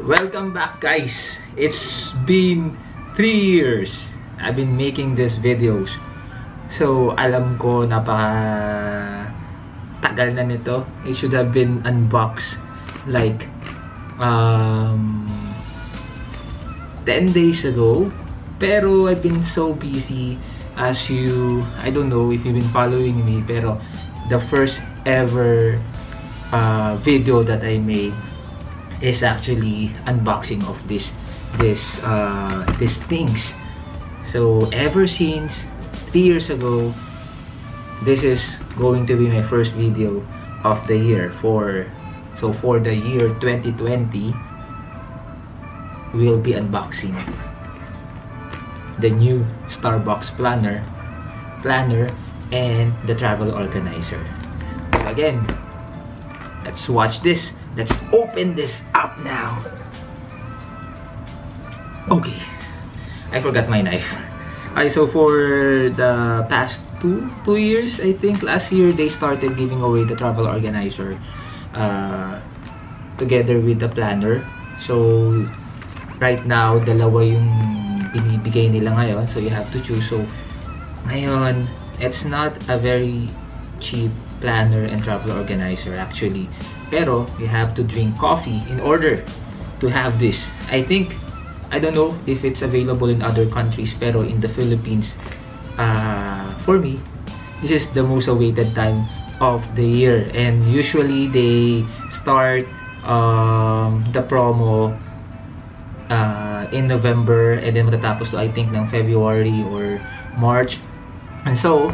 Welcome back, guys. It's been 3 years I've been making these videos. So, alam ko tagal na nito. It should have been unboxed like 10 days ago. Pero I've been so busy I don't know if you've been following me, pero the first ever video that I made is actually unboxing of these things. So ever since 3 years ago, this is going to be my first video of the year. For the year 2020, we'll be unboxing the new Starbucks planner and the travel organizer. So again, let's watch this. Let's open this up now. Okay, I forgot my knife. Okay, so for the past two years, I think last year they started giving away the travel organizer together with the planner. So right now, dalawa yung binibigay nila ngayon, so you have to choose. So ngayon, it's not a very cheap planner and travel organizer actually, pero you have to drink coffee in order to have this. I don't know if it's available in other countries, pero in the Philippines, for me, this is the most awaited time of the year, and usually they start the promo in November, and then matatapos to I think ng February or March. And so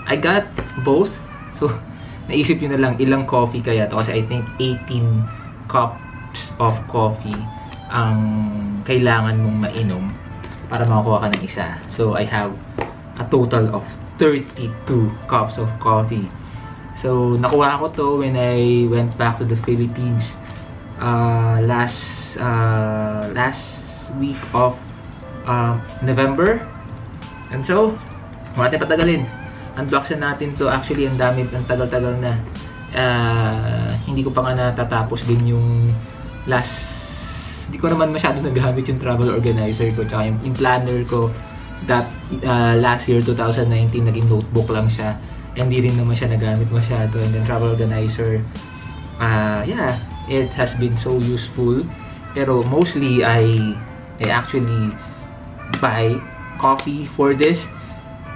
I got both. So naisip nyo na lang ilang coffee kaya to, kasi I think 18 cups of coffee ang kailangan mong mainom para makakuha ka ng isa. So I have a total of 32 cups of coffee. So nakuha ko to when I went back to the Philippines last week of November. And so wala tayong patagalin, unboxin natin to. Actually, ang tagal-tagal na. Hindi ko pa nga natatapos din yung hindi ko naman masyado nagamit yung travel organizer ko, tsaka yung planner ko that last year 2019 naging notebook lang siya, hindi rin naman siya nagamit masyado. And then travel organizer, yeah, it has been so useful, pero mostly I actually buy coffee for this.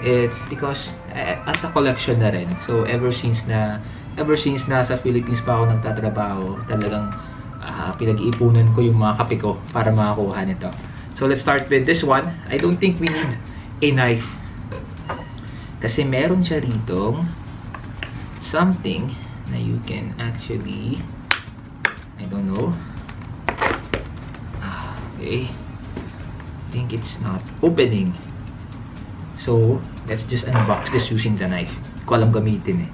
It's because as a collection na rin. So ever since nasa Philippines pa ako nagtatrabaho, talagang pinag-iipunan ko yung mga kape ko para makakuha nito. So let's start with this one. I don't think we need a knife, kasi meron siya ritong something na you can actually, I don't know. Okay, I think it's not opening. So, let's just unbox this using the knife. Hindi ko alam gamitin eh.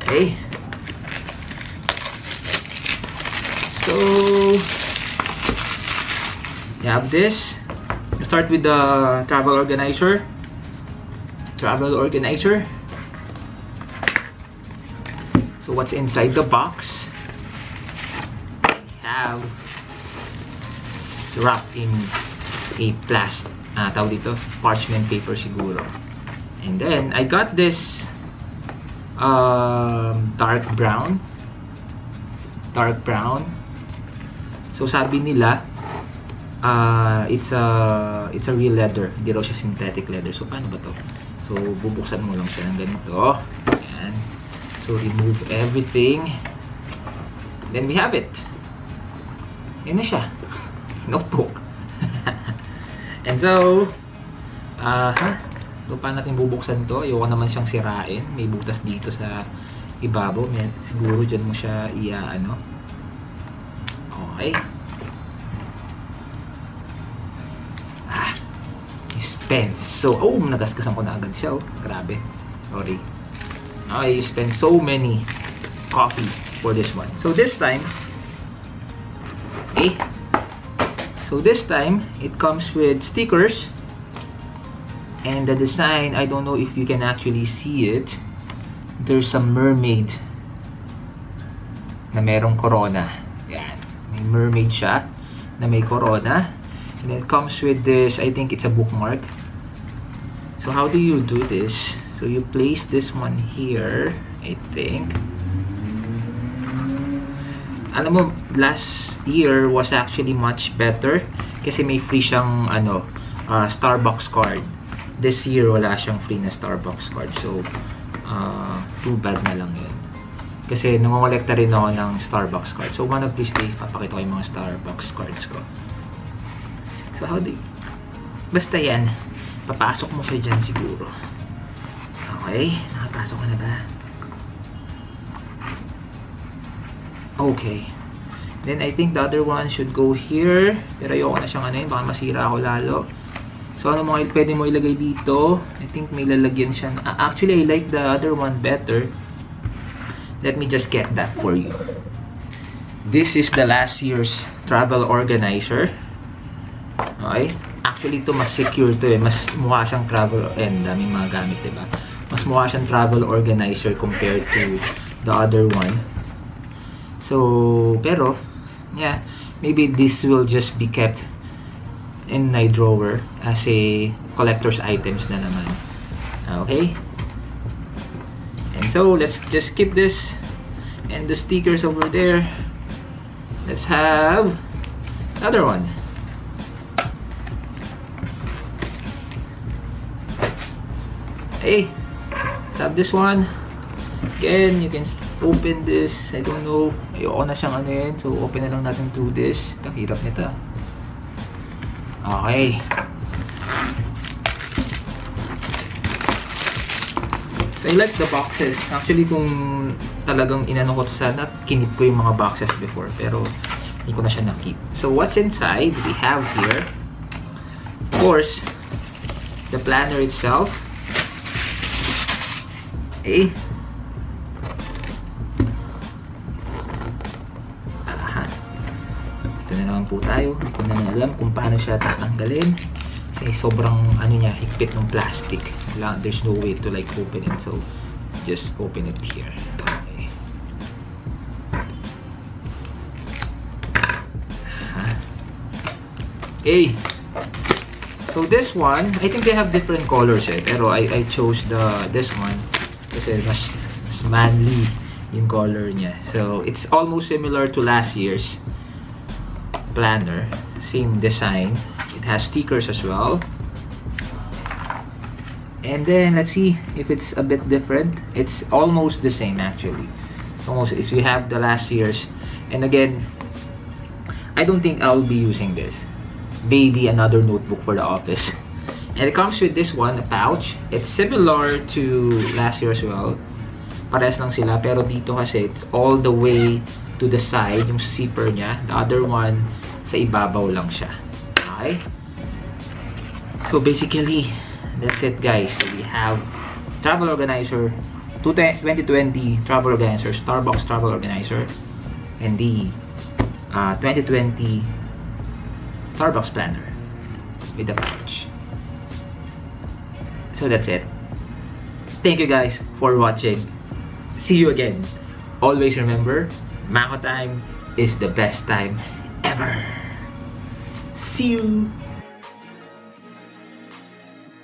Okay. So, you have this. Let's start with the travel organizer. So, what's inside the box? We have, it's wrapped in a parchment paper siguro. And then I got this dark brown. So sabi nila it's a real leather, hindi raw siya synthetic leather. So paano ba to? So bubuksan mo lang siya ng ganito. Ayan. So remove everything, then we have it. Yan na siya, notebook. And so, so paano natin bubuksan to? Ayoko naman siyang sirain. May butas dito sa ibabaw. Siguro dyan mo siya ano. Okay. Spend. So, nagasgasan ko na agad siya. Grabe. Sorry. I spent so many coffee for this one. So this time, okay. So this time, it comes with stickers, and the design, I don't know if you can actually see it. There's some mermaid na merong corona. Yan. May mermaid siya na may corona. And then it comes with this, I think it's a bookmark. So how do you do this? So you place this one here, I think. Alam mo, last year was actually much better kasi may free siyang Starbucks card. This year wala siyang free na Starbucks card. So too bad na lang yun. Kasi nangongolekta rin ako ng Starbucks card. So one of these days papakita ko yung mga Starbucks cards ko. So how do you... Basta yan, papasok mo siya dyan siguro. Okay, nakapasok ka na ba? Okay. Then I think the other one should go here. Pero ayoko na siyang baka masira ako lalo. So ano mga pwede mo ilagay dito? I think may lalagyan siya. Actually, I like the other one better. Let me just get that for you. This is the last year's travel organizer. Okay? Actually, ito mas secure to Mas mukha siyang travel, daming mga gamit, diba? Mas mukha siyang travel organizer compared to the other one. So, pero, yeah, maybe this will just be kept in my drawer as a collector's items na naman. Okay? And so, let's just keep this and the stickers over there. Let's have another one. Hey, let's have this one. Again, you can open this. I don't know. Ayoko na siyang so open na lang natin to this. Ito, hirap nito. Okay. So I like the boxes. Actually, kung talagang inano ko to sana, kinip ko yung mga boxes before. Pero hindi ko na siya nakip. So what's inside? We have here, of course, the planner itself. Okay. Ito na naman po tayo. Hindi ko naman alam kung paano siya tatanggalin. Kasi sobrang niya, higpit ng plastic. There's no way to like open it. So, just open it here. Okay. Okay. So this one, I think they have different colors pero I chose this one kasi mas manly yung color niya. So it's almost similar to last year's planner. Same design. It has stickers as well. And then let's see if it's a bit different. It's almost the same actually. Almost if you have the last year's. And again, I don't think I'll be using this. Maybe another notebook for the office. And it comes with this one, a pouch. It's similar to last year as well. Parehas lang sila, pero dito kasi it's all the way to the side, yung zipper niya. The other one, sa ibabaw lang siya. Okay? So basically, that's it guys. So we have travel organizer, 2020 travel organizer, Starbucks travel organizer, and the 2020 Starbucks planner with the pouch. So that's it. Thank you guys for watching. See you again. Always remember, MakoTime is the best time ever. See you.